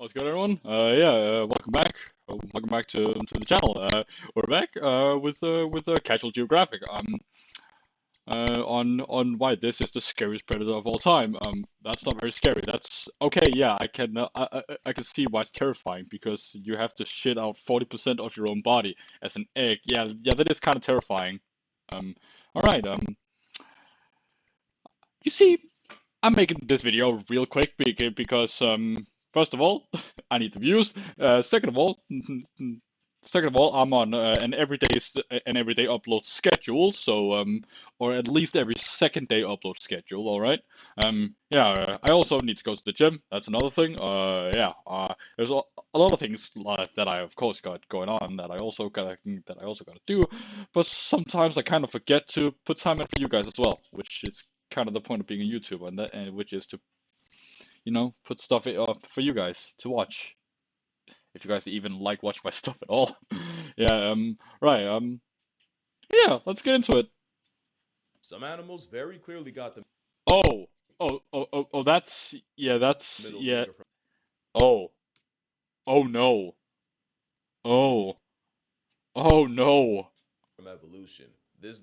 What's good, everyone? Welcome back. Welcome back to the channel. We're back with Casual Geographic. On why this is the scariest predator of all time. That's not very scary. That's okay. Yeah, I can see why it's terrifying because you have to shit out 40% of your own body as an egg. Yeah, that is kind of terrifying. All right. You see, I'm making this video real quick because first of all, I need the views. Second of all, I'm on an everyday upload schedule, so or at least every second day upload schedule. All right. I also need to go to the gym. That's another thing. There's a lot of things that I of course got going on that I also gotta do, but sometimes I kind of forget to put time in for you guys as well, which is kind of the point of being a YouTuber, and which is to put stuff for you guys to watch. If you guys even like watching my stuff at all. Yeah. Right. Yeah. Let's get into it. Some animals very clearly got the Oh. Oh. That's yeah. That's middle yeah. finger from Oh. Oh no. Oh. Oh no. evolution. This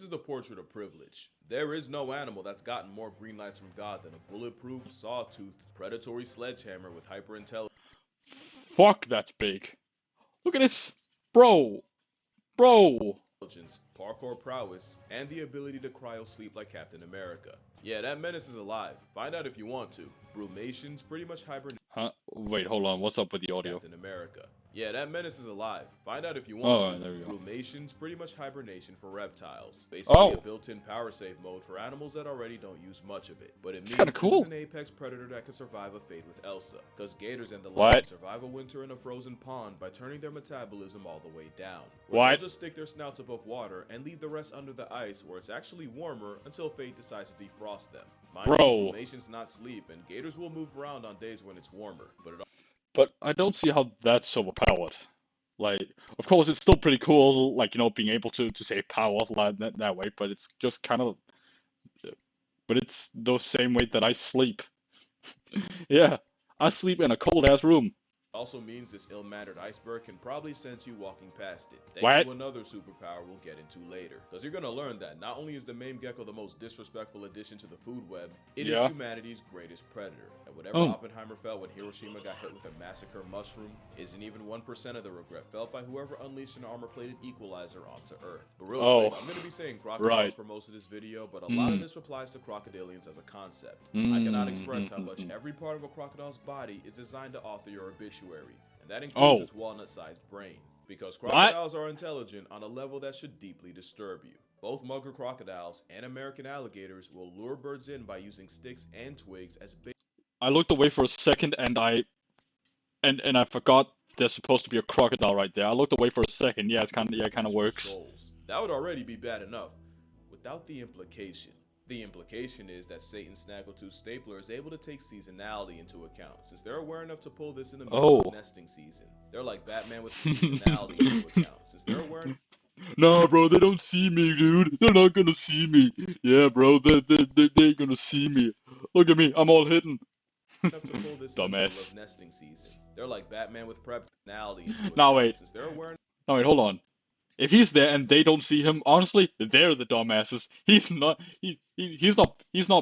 is the portrait of privilege. There is no animal that's gotten more green lights from God than a bulletproof, sawtoothed, predatory sledgehammer with hyperintelligence, Fuck. That's big. Look at this, bro. Bro. parkour prowess, and the ability to cryo sleep like Captain America. Yeah, that menace is alive. Find out if you want to. Brumations pretty much hibernate Huh? Wait. Hold on. What's up with the audio? Captain America. Yeah, that menace is alive. Find out if you want to. Oh, there we go. Brumation's pretty much hibernation for reptiles. Basically a Oh, built-in power save mode for animals that already don't use much of it. But it it's kind of means this is cool. an apex predator that can survive a fate with Elsa. Cause gators and the like can What? survive a winter in a frozen pond by turning their metabolism all the way down. Where they'll What? just stick their snouts above water and leave the rest under the ice where it's actually warmer until fate decides to defrost them. Mind you, Bro. Brumations not sleep, and gators will move around on days when it's warmer, but it But I don't see how that's overpowered. Like, of course, it's still pretty cool, like, being able to say power like that way, but it's just kind of, but it's the same way that I sleep. Yeah, I sleep in a cold ass room. also means this ill-mannered iceberg can probably sense you walking past it, thanks What? to another superpower we'll get into later. Because you're gonna learn that not only is the mame gecko the most disrespectful addition to the food web, it is Yeah. humanity's greatest predator. And whatever Oh. Oppenheimer felt when Hiroshima got hit with a massacre mushroom isn't even 1% of the regret felt by whoever unleashed an armor-plated equalizer onto Earth. But real quick, Oh. I'm gonna be saying crocodiles Right. for most of this video, but a lot of Hmm. this applies to crocodilians as a concept. I cannot Hmm. express how much every part of a crocodile's body is designed to author your obituary, and that includes Oh. its walnut-sized brain. Because What? crocodiles are intelligent on a level that should deeply disturb you. Both mugger crocodiles and American alligators will lure birds in by using sticks and twigs as bait I looked away for a second and I forgot there's supposed to be a crocodile right there. I looked away for a second. Yeah, to it kind of snatch their works. souls. That would already be bad enough, without the implication. The implication is that Satan's Snaggletooth stapler is able to take seasonality into account, since they're aware enough to pull this in the middle Oh. of nesting season. They're like Batman with seasonality into account, since they're aware Nah, bro, they don't see me, dude. They're not gonna see me. Yeah, bro, they ain't gonna see me. Look at me, I'm all hidden. enough to pull this in the middle of Dumbass. nesting season. They're like Batman with prep seasonality into Now account, wait, since they're aware hold on. If he's there and they don't see him, honestly, they're the dumbasses. He's not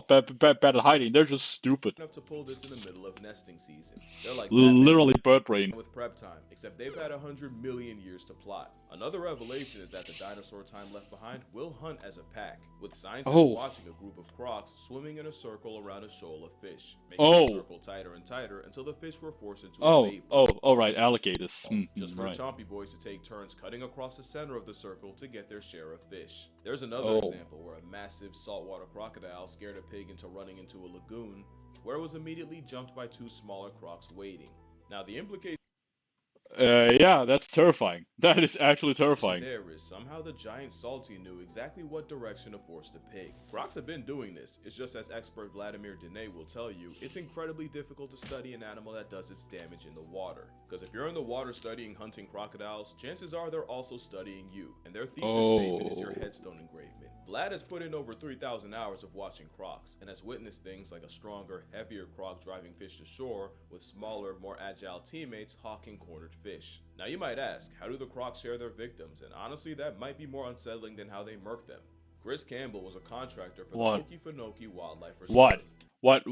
bad at hiding. They're just stupid. enough to pull this in the middle of nesting season. They're like Batman Literally bird brain. with prep time, except they've had 100 million years to plot. Another revelation is that the dinosaur time left behind will hunt as a pack, with scientists Oh, watching a group of crocs swimming in a circle around a shoal of fish, making the oh, circle tighter and tighter until the fish were forced into a oh, bait oh. All right, alligators. just for the Right. chompy boys to take turns cutting across the center of the circle to get their share of fish. There's another Oh, example where a massive saltwater crocodile scared a pig into running into a lagoon, where it was immediately jumped by two smaller crocs waiting. Now, the implication Yeah, that's terrifying. That is actually Question terrifying. there is somehow the giant salty knew exactly what direction to force the pig. Crocs have been doing this, it's just as expert Vladimir Dene will tell you, it's incredibly difficult to study an animal that does its damage in the water. Because if you're in the water studying hunting crocodiles, chances are they're also studying you, and their thesis statement is your Oh, headstone engravement. Vlad has put in over 3,000 hours of watching crocs, and has witnessed things like a stronger, heavier croc driving fish to shore, with smaller, more agile teammates hawking cornered fish. Now you might ask, how do the crocs share their victims? And honestly, that might be more unsettling than how they murk them. Chris Campbell was a contractor for the what? Okefenokee Wildlife What? Reserve,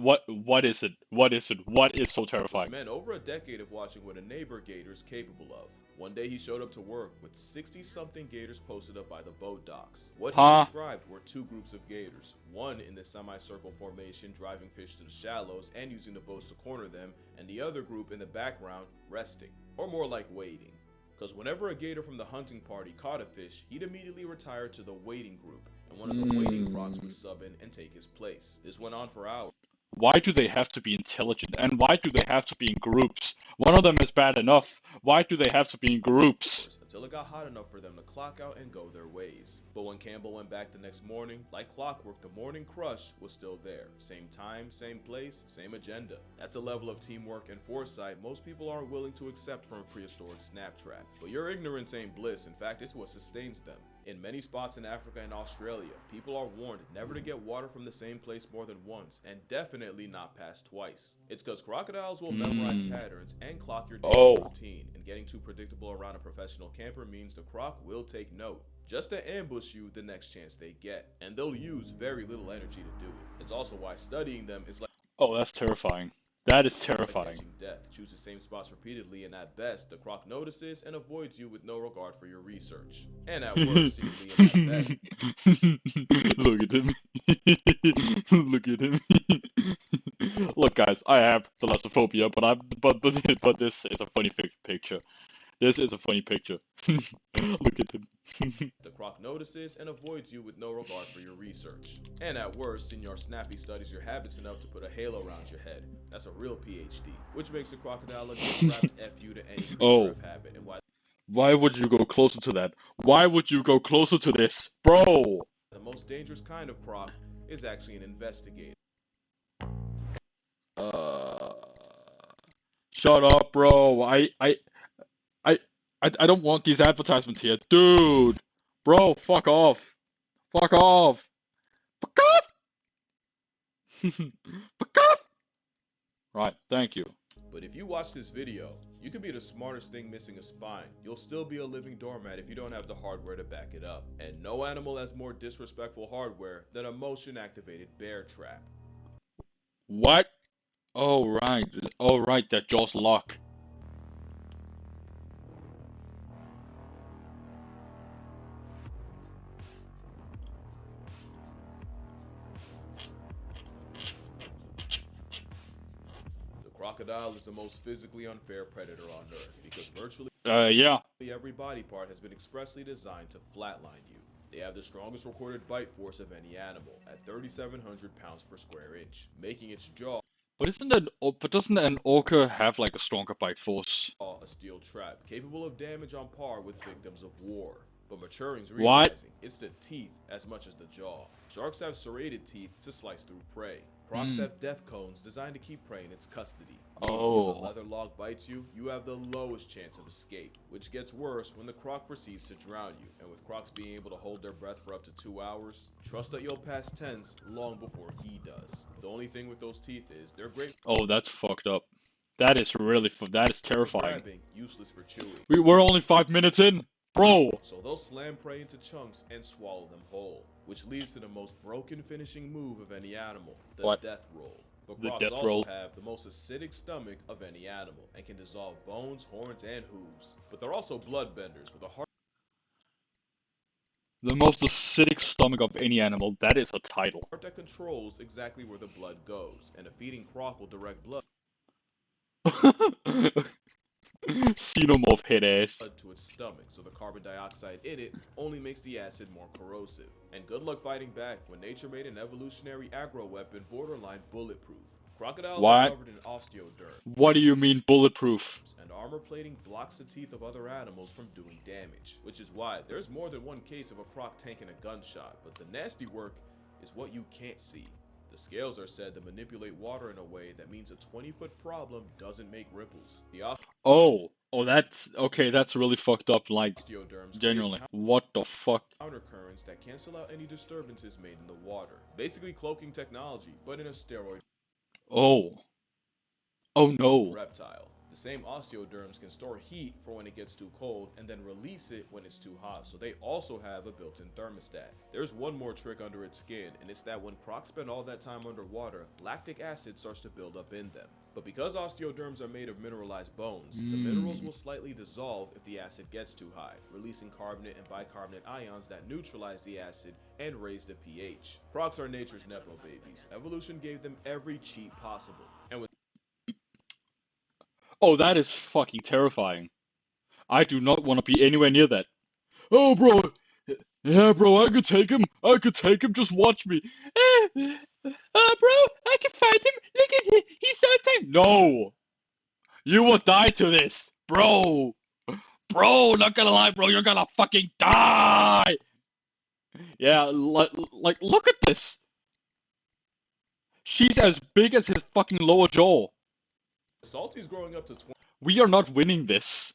What is it? What is it? What is so which terrifying? meant over a decade of watching what a neighbor gator is capable of. One day he showed up to work with 60 something gators posted up by the boat docks. What he Huh? described were two groups of gators, one in the semicircle formation driving fish to the shallows and using the boats to corner them, and the other group in the background resting, or more like waiting. Because whenever a gator from the hunting party caught a fish, he'd immediately retire to the waiting group, and one of the waiting crocs would Hmm. sub in and take his place. This went on for hours. Why do they have to be intelligent? And why do they have to be in groups? One of them is bad enough. Why do they have to be in groups? Until it got hot enough for them to clock out and go their ways. But when Campbell went back the next morning, like clockwork, the morning crush was still there. Same time, same place, same agenda. That's a level of teamwork and foresight most people aren't willing to accept from a prehistoric snap trap. But your ignorance ain't bliss, in fact, it's what sustains them. In many spots in Africa and Australia, people are warned never to get water from the same place more than once, and definitely not past twice. It's because crocodiles will memorize Hmm. patterns and clock your daily Oh. routine, and getting too predictable around a professional camper means the croc will take note, just to ambush you the next chance they get, and they'll use very little energy to do it. It's also why studying them is Oh, that's terrifying. That is like terrifying. catching death. Choose the same spots repeatedly, and at best, the croc notices and avoids you with no regard for your research. And at worst, seemingly and at best, Look at him. Look at him. Look, guys, I have thalassophobia, but this is a funny picture. This is a funny picture. Look at him. the croc notices and avoids you with no regard for your research. And at worst, Senor Snappy studies your habits enough to put a halo around your head. That's a real PhD, which makes the crocodile a gift-wrapped FU to any creature Oh, of habit, and why why would you go closer to that? Why would you go closer to this, bro? the most dangerous kind of croc is actually an investigator. Uh, shut up, bro. I, I don't want these advertisements here, dude. Bro, fuck off. Fuck off. Fuck off. Fuck off. Right, thank you. But if you watch this video, you could be the smartest thing missing a spine. You'll still be a living doormat if you don't have the hardware to back it up. And no animal has more disrespectful hardware than a motion-activated bear trap. What? Oh right, oh right, that Jaws lock. The crocodile is the most physically unfair predator on Earth because virtually Yeah. every body part has been expressly designed to flatline you. They have the strongest recorded bite force of any animal at 3,700 pounds per square inch, making its jaw But doesn't an orca have like a stronger bite force? a steel trap capable of damage on par with victims of war. But Maturing's What? realizing it's the teeth as much as the jaw. Sharks have serrated teeth to slice through prey. Crocs Hmm. have death cones designed to keep prey in its custody, meaning if a Oh. leather log bites you, you have the lowest chance of escape, which gets worse when the croc proceeds to drown you, and with crocs being able to hold their breath for up to 2 hours, trust that you'll pass tense long before he does. The only thing with those teeth is they're great Oh, that's fucked up. That is that is for terrifying. grabbing, useless for chewing. We're only 5 minutes in, bro. So they'll slam prey into chunks and swallow them whole, which leads to the most broken finishing move of any animal, the What? death roll. But The crocs death also roll. have the most acidic stomach of any animal and can dissolve bones, horns, and hooves. But they're also bloodbenders with a heart The most acidic stomach of any animal. That is a title. that controls exactly where the blood goes, and a feeding croc will direct blood Xenomorph head ass. to its stomach, so the carbon dioxide in it only makes the acid more corrosive. And good luck fighting back when nature made an evolutionary aggro weapon borderline bulletproof. Crocodiles are What? covered in osteoderm What do you mean bulletproof? and armor plating blocks the teeth of other animals from doing damage, which is why there's more than one case of a croc tanking a gunshot, but the nasty work is what you can't see. The scales are said to manipulate water in a way that means a 20-foot problem doesn't make ripples. The Oh, that's okay. That's really fucked up. Like, osteoderms create genuinely, what the fuck? countercurrents that cancel out any disturbances made in the water. Basically cloaking technology, but in a steroid Oh, oh no. reptile. The same osteoderms can store heat for when it gets too cold and then release it when it's too hot, so they also have a built-in thermostat. There's one more trick under its skin, and it's that when crocs spend all that time underwater, lactic acid starts to build up in them. But because osteoderms are made of mineralized bones, the minerals will slightly dissolve if the acid gets too high, releasing carbonate and bicarbonate ions that neutralize the acid and raise the pH. Crocs are nature's nepo babies. Evolution gave them every cheat possible. And with Oh, that is fucking terrifying. I do not want to be anywhere near that. Oh, bro. Yeah, bro, I could take him. I could take him. Just watch me. Bro, I can fight him. Look at him. He's so tame. No. You will die to this. Bro. Bro, not gonna lie, bro. You're gonna fucking die. Yeah, like, look at this. She's as big as his fucking lower jaw. Salty's growing up to We are not winning this.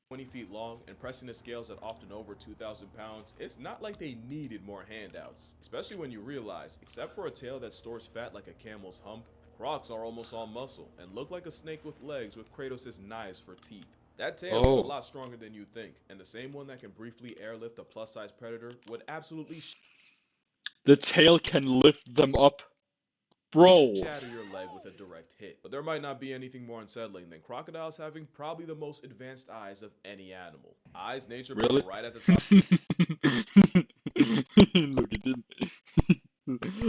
20 feet long and pressing the scales at often over 2,000 pounds, it's not like they needed more handouts. Especially when you realize, except for a tail that stores fat like a camel's hump, crocs are almost all muscle and look like a snake with legs with Kratos' knives for teeth. That tail is a lot stronger than you think, and the same one that can briefly airlift a plus-size predator would absolutely The tail can lift them up. Bro. shatter your leg with a direct hit. But there might not be anything more unsettling than crocodiles having probably the most advanced eyes of any animal. Eyes nature Really? made right at the top. Look at him.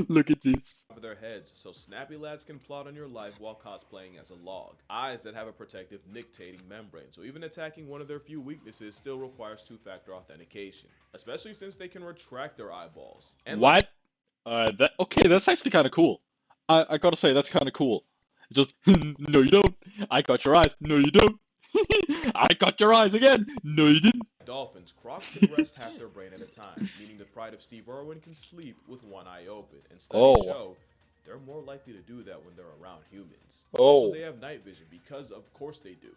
Look at this. Of their heads, so snappy lads can plot on your life while cosplaying as a log. Eyes that have a protective nictating membrane, so even attacking one of their few weaknesses still requires two-factor authentication, especially since they can retract their eyeballs. And what? Okay, that's actually kind of cool. I gotta say, that's kind of cool. It's just, no you don't. I got your eyes. No you don't. I got your eyes again. No you didn't. dolphins, crocs can rest half their brain at a time, meaning the pride of Steve Irwin can sleep with one eye open, and studies show they're more likely to do that when they're around humans. Also, they have night vision because of course they do.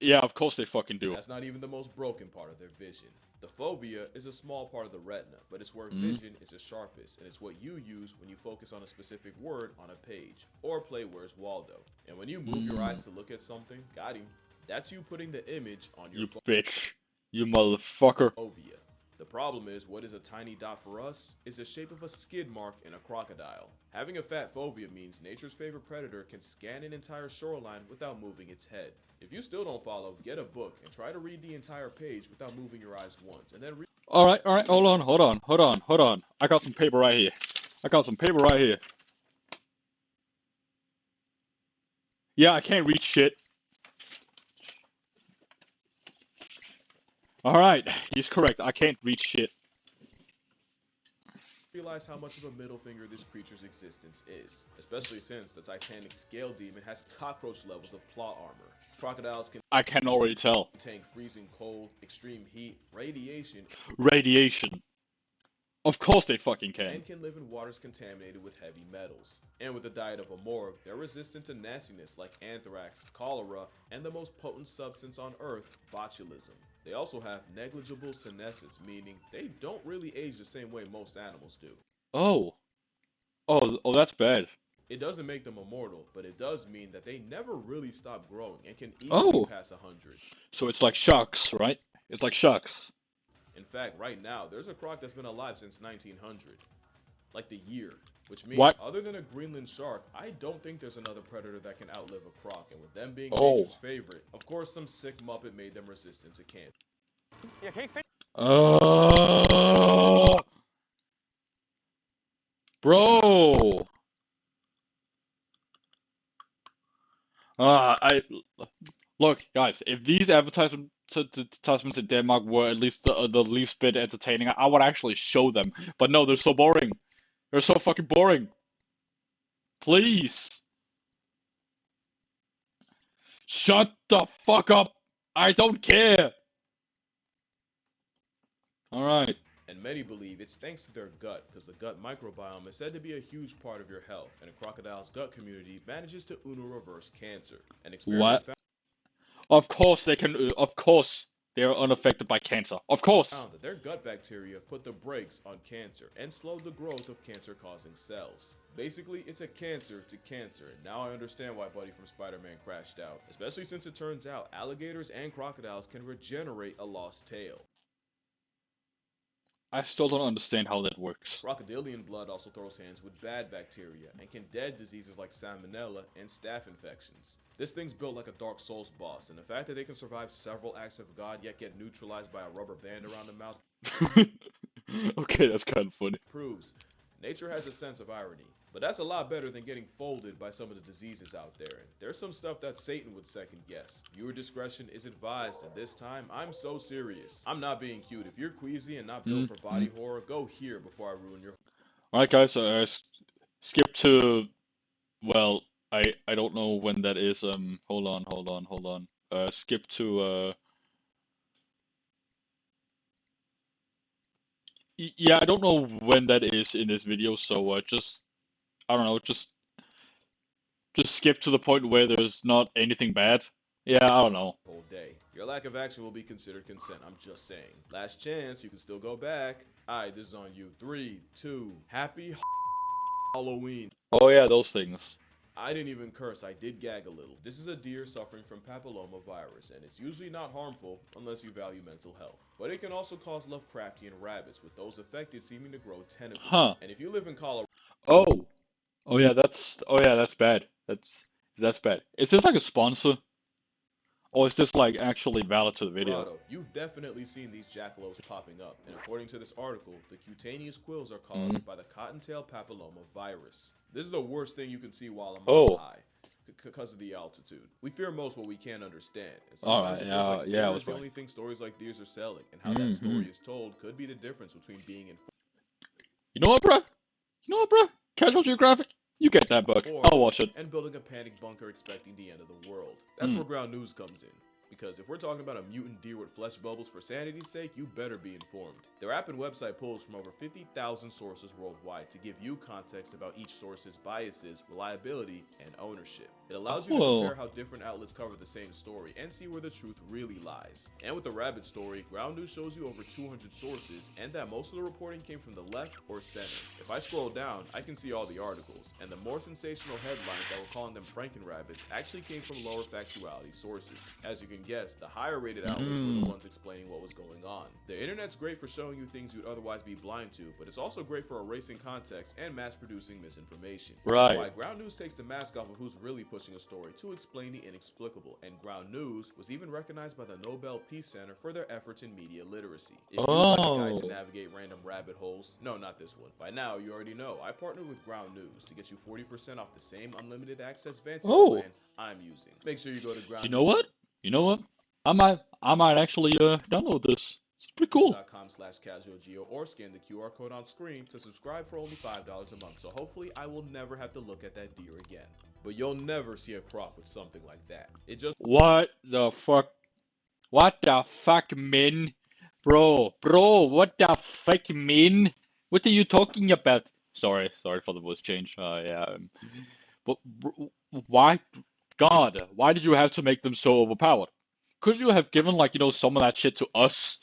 Yeah, of course they fucking do. That's not even the most broken part of their vision. The fovea is a small part of the retina, but it's where vision is the sharpest, and it's what you use when you focus on a specific word on a page, or play Where's Waldo. And when you move your eyes to look at something, got him, that's you putting the image on your bitch. You motherfucker. fovea. The problem is, what is a tiny dot for us is the shape of a skid mark in a crocodile. Having a fat fovea means nature's favorite predator can scan an entire shoreline without moving its head. If you still don't follow, get a book and try to read the entire page without moving your eyes once, and then read. Alright, hold on. I got some paper right here. Yeah, I can't read shit. Alright, he's correct. I can't read shit. Realize how much of a middle finger this creature's existence is, especially since the titanic scale demon has cockroach levels of plot armor. Crocodiles I can already tell. tank freezing cold, extreme heat, radiation, Of course they fucking can. and can live in waters contaminated with heavy metals. And with a diet of a morgue, they're resistant to nastiness like anthrax, cholera, and the most potent substance on Earth, botulism. They also have negligible senescence, meaning they don't really age the same way most animals do. Oh, that's bad. It doesn't make them immortal, but it does mean that they never really stop growing and can easily pass 100. So it's like sharks, right? It's like sharks. In fact, right now, there's a croc that's been alive since 1900. Like the year. Which means, What? other than a Greenland shark, I don't think there's another predator that can outlive a croc. And with them being nature's favorite, of course some sick muppet made them resistant to cancer. Bro. Look, guys. If these advertisements in Denmark were at least the least bit entertaining, I would actually show them. But no, they're so boring. They're so fucking boring. Please. Shut the fuck up. I don't care. Alright. And many believe it's thanks to their gut, because the gut microbiome is said to be a huge part of your health, and a crocodile's gut community manages to UNO reverse cancer. An experiment What? Of course they can. Of course they are unaffected by cancer. Of course. found that their gut bacteria put the brakes on cancer and slowed the growth of cancer-causing cells. Basically, it's a cancer to cancer, and now I understand why Buddy from Spider-Man crashed out, especially since it turns out alligators and crocodiles can regenerate a lost tail. I still don't understand how that works. Crocodilian blood also throws hands with bad bacteria and can dead diseases like salmonella and staph infections. This thing's built like a Dark Souls boss, and the fact that they can survive several acts of God yet get neutralized by a rubber band around the mouth Okay, that's kind of funny. proves nature has a sense of irony. But that's a lot better than getting folded by some of the diseases out there. And there's some stuff that Satan would second guess. Viewer discretion is advised, and this time, I'm so serious. I'm not being cute. If you're queasy and not built for body horror, go here before I ruin your. Alright, guys, skip to. Well, I don't know when that is. Hold on. Skip to. Yeah, I don't know when that is in this video, so just. I don't know, just skip to the point where there's not anything bad. Yeah, I don't know. Whole day. Your lack of action will be considered consent. I'm just saying. Last chance, you can still go back. Alright, this is on you. 3, 2, happy Halloween. Oh yeah, those things. I didn't even curse, I did gag a little. This is a deer suffering from papillomavirus, and it's usually not harmful unless you value mental health. But it can also cause Lovecraftian rabbits, with those affected seeming to grow tentacles. Huh. And if you live in Colorado, Oh. Oh yeah, that's bad. That's bad. Is this like a sponsor? Or is this like actually valid to the video? you've definitely seen these jackalopes popping up, and according to this article, the cutaneous quills are caused by the cottontail papilloma virus. This is the worst thing you can see while a mile Oh. high, because of the altitude. We fear most what we can't understand, and Alright, sometimes it feels like yeah, I fear was is the right. only thing stories like these are selling, and how that story is told could be the difference between being informed You know what, bruh? Casual Geographic, you get that book. I'll watch it. and building a panic bunker expecting the end of the world. That's where ground news comes in. Because if we're talking about a mutant deer with flesh bubbles for sanity's sake, you better be informed. Their app and website pulls from over 50,000 sources worldwide to give you context about each source's biases, reliability, and ownership. It allows you to compare how different outlets cover the same story and see where the truth really lies. And with the rabbit story, Ground News shows you over 200 sources and that most of the reporting came from the left or center. If I scroll down, I can see all the articles, and the more sensational headlines that were calling them Franken-rabbits actually came from lower factuality sources. As you can guess, the higher rated outlets were the ones explaining what was going on. The internet's great for showing you things you'd otherwise be blind to, but it's also great for erasing context and mass producing misinformation. Which is why Ground News takes the mask off of who's really pushing a story to explain the inexplicable, and Ground News was even recognized by the Nobel Peace Center for their efforts in media literacy. If you'd like a guide to navigate random rabbit holes, no, not this one. By now, you already know, I partnered with Ground News to get you 40% off the same unlimited access Vantage plan I'm using. Make sure you go to Ground. You know what? I might actually download this. It's pretty cool. .com/casualgeo or scan the QR code on screen to subscribe for only $5 a month. So hopefully I will never have to look at that deer again. But you'll never see a croc with something like that. It just What the fuck? What the fuck, man? Bro, what the fuck, man? What are you talking about? Sorry for the voice change. Yeah. But why, God, why did you have to make them so overpowered? Could you have given like some of that shit to us?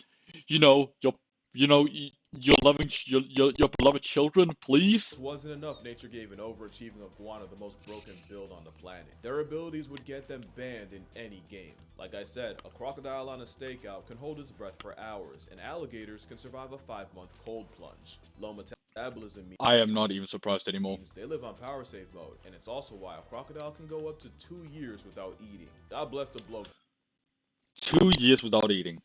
You know, your loving your beloved children, please. wasn't enough. Nature gave an overachieving iguana the most broken build on the planet. Their abilities would get them banned in any game. Like I said, a crocodile on a stakeout can hold its breath for hours, and alligators can survive a 5-month cold plunge. Low metabolism means I am not even surprised anymore. they live on power save mode, and it's also why a crocodile can go up to 2 years without eating. God bless the bloke 2 years without eating,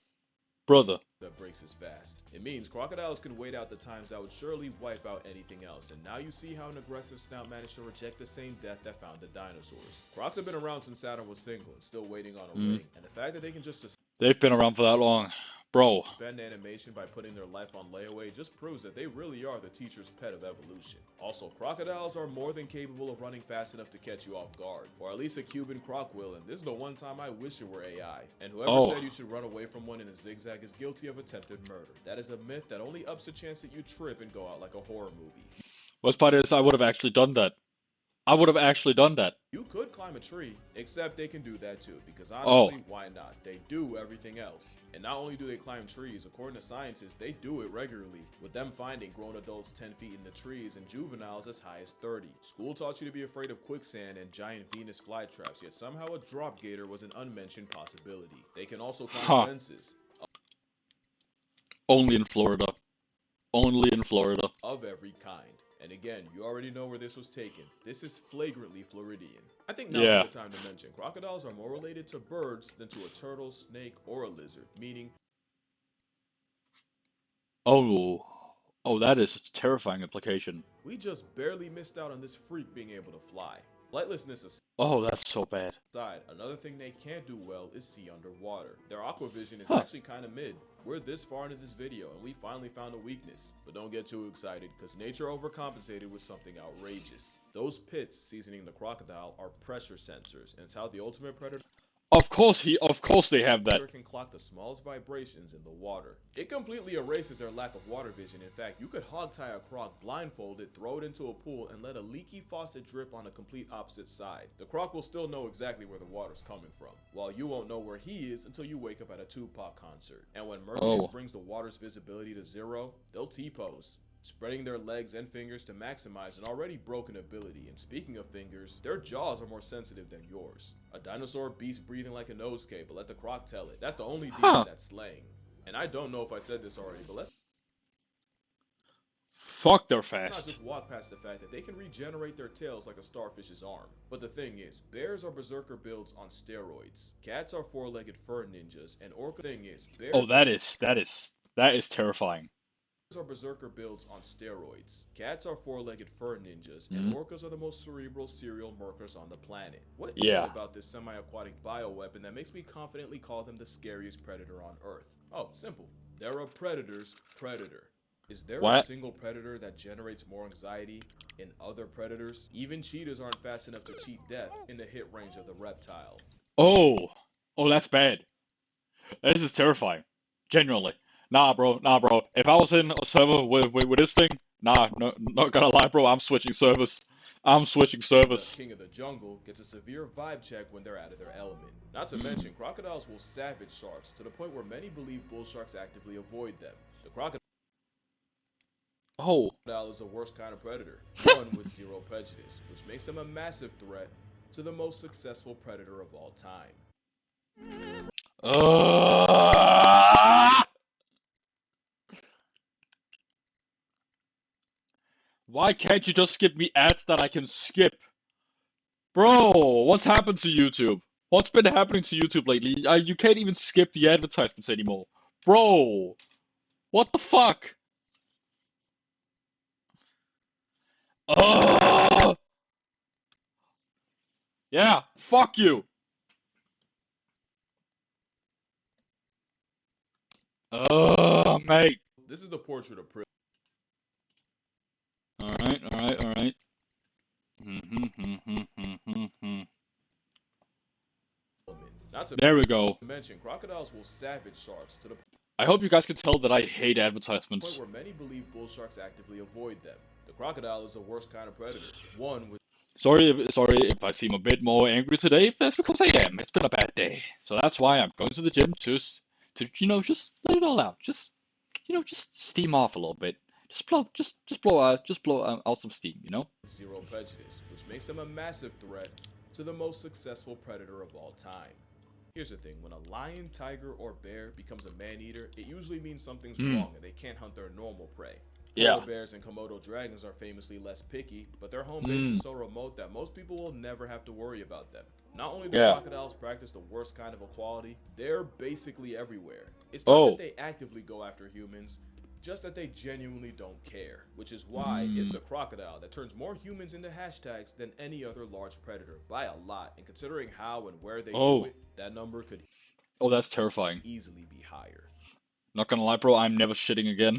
brother. that breaks his fast. It means crocodiles can wait out the times that would surely wipe out anything else, and now you see how an aggressive snout managed to reject the same death that found the dinosaurs. Crocs have been around since Saturn was single and still waiting on a ring, and the fact that they can just They've been around for that long. Bro. Suspend animation by putting their life on layaway just proves that they really are the teacher's pet of evolution. Also, crocodiles are more than capable of running fast enough to catch you off guard, or at least a Cuban croc will, and this is the one time I wish it were AI. And whoever Oh. said you should run away from one in a zigzag is guilty of attempted murder. That is a myth that only ups the chance that you trip and go out like a horror movie. Worst part is I would have actually done that. I would have actually done that. You could climb a tree, except they can do that too, because Oh. honestly, why not? They do everything else. And not only do they climb trees, according to scientists, they do it regularly, with them finding grown adults 10 feet in the trees and juveniles as high as 30. School taught you to be afraid of quicksand and giant Venus flytraps, yet somehow a drop gator was an unmentioned possibility. They can also climb Huh. fences. Only in Florida. Only in Florida. Of every kind. And again, you already know where this was taken. This is flagrantly Floridian. I think now's a Yeah. good time to mention crocodiles are more related to birds than to a turtle, snake, or a lizard, meaning Oh. Oh, that is a terrifying implication. we just barely missed out on this freak being able to fly. Flightlessness Oh, that's so bad. aside, another thing they can't do well is see underwater. Their aquavision is Huh. actually kinda mid. We're this far into this video and we finally found a weakness. But don't get too excited, because nature overcompensated with something outrageous. Those pits seasoning the crocodile are pressure sensors, and it's how the ultimate predator Of course they have that. can clock the smallest vibrations in the water. It completely erases their lack of water vision. In fact, you could hog tie a croc blindfolded, throw it into a pool, and let a leaky faucet drip on a complete opposite side. The croc will still know exactly where the water's coming from, while you won't know where he is until you wake up at a Tupac concert. And when murkiness Oh. brings the water's visibility to zero, they'll T-pose, spreading their legs and fingers to maximize an already broken ability. And speaking of fingers, their jaws are more sensitive than yours. A dinosaur beast breathing like a nosegay, but let the croc tell it. That's the only demon Huh. that's slaying. And I don't know if I said this already, but let's Fuck, they're not fast. just walk past the fact that they can regenerate their tails like a starfish's arm. But the thing is, bears are berserker builds on steroids. Cats are four-legged fur ninjas, and orca thing is, bears Oh, that is terrifying. are berserker builds on steroids. Cats are four-legged fur ninjas, and Mhm. orcas are the most cerebral serial murkers on the planet. What is Yeah. it about this semi-aquatic bioweapon that makes me confidently call them the scariest predator on Earth? Oh, simple. They're a predator's predator. Is there a What? single predator that generates more anxiety in other predators? Even cheetahs aren't fast enough to cheat death in the hit range of the reptile. Oh. Oh, that's bad. This is terrifying. Genuinely. Nah, bro. Nah, bro. If I was in a server with this thing, nah, no, not gonna lie, bro. I'm switching service. I'm switching The service. king of the jungle gets a severe vibe check when they're out of their element. Not to Mm. mention, crocodiles will savage sharks to the point where many believe bull sharks actively avoid them. The crocodile Oh. is the worst kind of predator, one with zero prejudice, which makes them a massive threat to the most successful predator of all time. Why can't you just skip me ads that I can skip? Bro, what's happened to YouTube? What's been happening to YouTube lately? You can't even skip the advertisements anymore. Bro, what the fuck? Ugh! Yeah, fuck you. Mate. This is the portrait of Alright, alright, alright. Not to There we go. mention, crocodiles will savage sharks to the I hope you guys can tell that I hate point advertisements. where many believe bull sharks actively avoid them. The crocodile is the worst kind of predator, one with Sorry if I seem a bit more angry today. That's because I am. It's been a bad day. So that's why I'm going to the gym to just let it all out. Just steam off a little bit. Just blow out some steam, you know? zero prejudice, which makes them a massive threat to the most successful predator of all time. Here's the thing, when a lion, tiger, or bear becomes a man-eater, it usually means something's Hmm. wrong and they can't hunt their normal prey. Yeah. Polar bears and Komodo dragons are famously less picky, but their home base is so remote that most people will never have to worry about them. Not only do Yeah. crocodiles practice the worst kind of equality, they're basically everywhere. It's not that Oh. they actively go after humans, just that they genuinely don't care, which is why it's the crocodile that turns more humans into hashtags than any other large predator by a lot. And considering how and where they do Oh. it, that number could Oh, that's terrifying. easily be higher. Not gonna lie, bro, I'm never shitting again.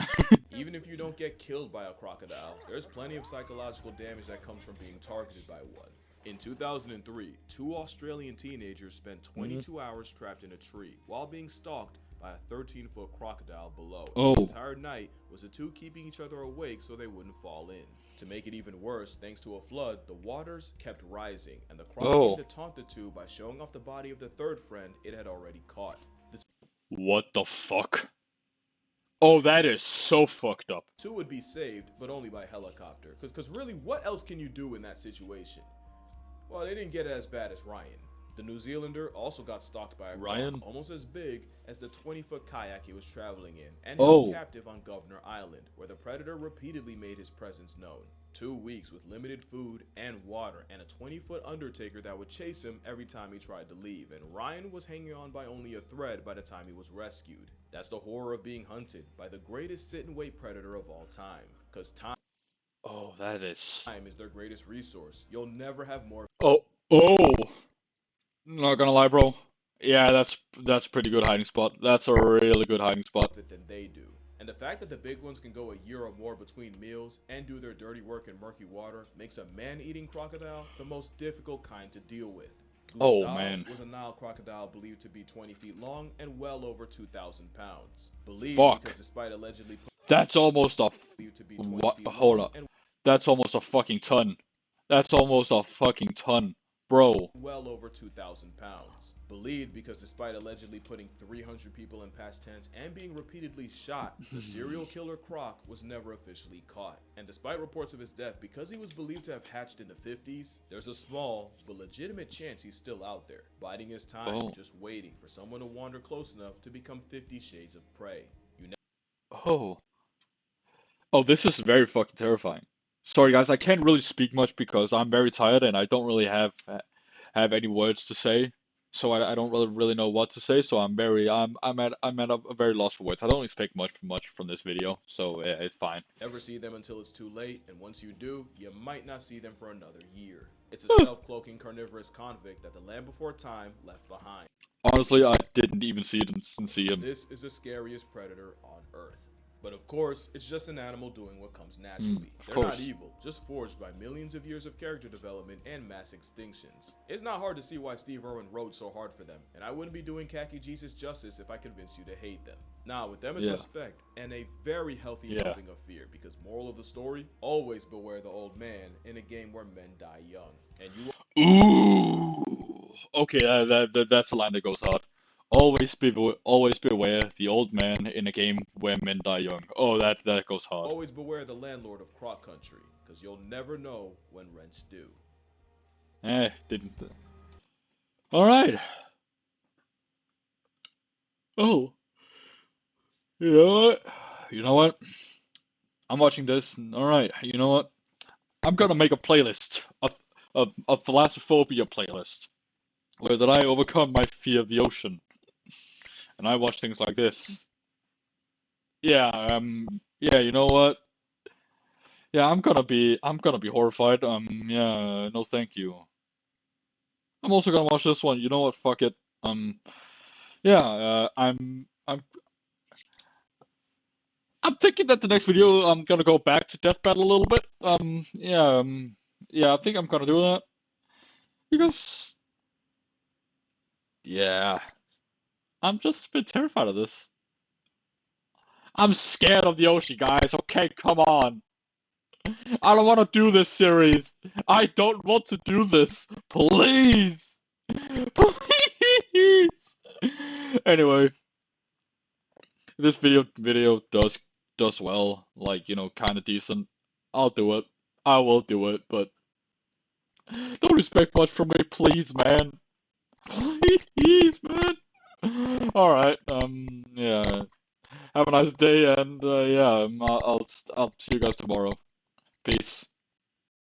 Even if you don't get killed by a crocodile, there's plenty of psychological damage that comes from being targeted by one. In 2003, two Australian teenagers spent Mhm. 22 hours trapped in a tree while being stalked by a 13-foot crocodile below, and the Oh, entire night was the two keeping each other awake so they wouldn't fall in. To make it even worse, thanks to a flood, the waters kept rising, and the croc seemed oh, to taunt the two by showing off the body of the third friend it had already caught. The what the fuck? Oh, that is so fucked up. two would be saved, but only by helicopter. Because really, what else can you do in that situation? Well, they didn't get it as bad as Ryan. The New Zealander also got stalked by a croc Ryan? almost as big as the 20-foot kayak he was traveling in and held Oh, captive on Governor Island, where the predator repeatedly made his presence known. 2 weeks with limited food and water, and a 20-foot undertaker that would chase him every time he tried to leave, and Ryan was hanging on by only a thread by the time he was rescued. That's the horror of being hunted by the greatest sit-and-wait predator of all time, because oh, that is. time is their greatest resource. You'll never have more Oh, oh. Not gonna lie, bro. Yeah, that's pretty good hiding spot. That's a really good hiding spot. it than they do. And the fact that the big ones can go a year or more between meals and do their dirty work in murky water makes a man-eating crocodile the most difficult kind to deal with. Oh Gustav man. was a Nile crocodile believed to be 20 feet long and well over 2,000 pounds. Believed because Fuck. despite allegedly That's almost a. believed to be 20 What? feet Hold long up. and That's almost a fucking ton. That's almost a fucking ton, bro. well over 2,000 pounds. Believed because despite allegedly putting 300 people in past tense and being repeatedly shot, the serial killer Croc was never officially caught. And despite reports of his death, because he was believed to have hatched in the 50s, there's a small but legitimate chance he's still out there, biding his time, Oh. just waiting for someone to wander close enough to become 50 Shades of Prey. You Oh. Oh, this is very fucking terrifying. Sorry, guys, I can't really speak much because I'm very tired and I don't really have any words to say. So I don't really know what to say. So I'm at a very loss for words. I don't expect much from this video. So yeah, it's fine. never see them until it's too late, and once you do, you might not see them for another year. It's a self-cloaking carnivorous convict that the land before time left behind. Honestly, I didn't even see him. This is the scariest predator on Earth. But of course, it's just an animal doing what comes Mm, naturally. of They're not course. evil, just forged by millions of years of character development and mass extinctions. It's not hard to see why Steve Irwin wrote so hard for them, and I wouldn't be doing Khaki Jesus justice if I convinced you to hate them. Now, with them it's Yeah. respect, and a very healthy Yeah. helping of fear, because moral of the story, always beware the old man in a game where men die young. And you Ooh. Okay, that's a line that goes hard. Always beware the old man in a game where men die young. Oh, that goes hard. always beware the landlord of Croc Country, because you'll never know when rent's due. Didn't. All right. Oh, you know what? You know what? I'm watching this. All right. You know what? I'm gonna make a playlist, a thalassophobia playlist, where that I overcome my fear of the ocean, and I watch things like this. Yeah. Yeah. You know what? Yeah. I'm gonna be horrified. Yeah. No, thank you. I'm also gonna watch this one. You know what? Fuck it. Yeah. I'm thinking that the next video I'm gonna go back to Death Battle a little bit. Yeah. Yeah. I think I'm gonna do that because yeah. I'm just a bit terrified of this. I'm scared of the ocean, guys. Okay, come on. I don't want to do this series. I don't want to do this. Please. Please. Anyway, this video does well, like, kind of decent. I'll do it. I will do it, but don't expect much from me, please, man. Please, man. All right. Yeah. Have a nice day, and yeah, I'll see you guys tomorrow. Peace.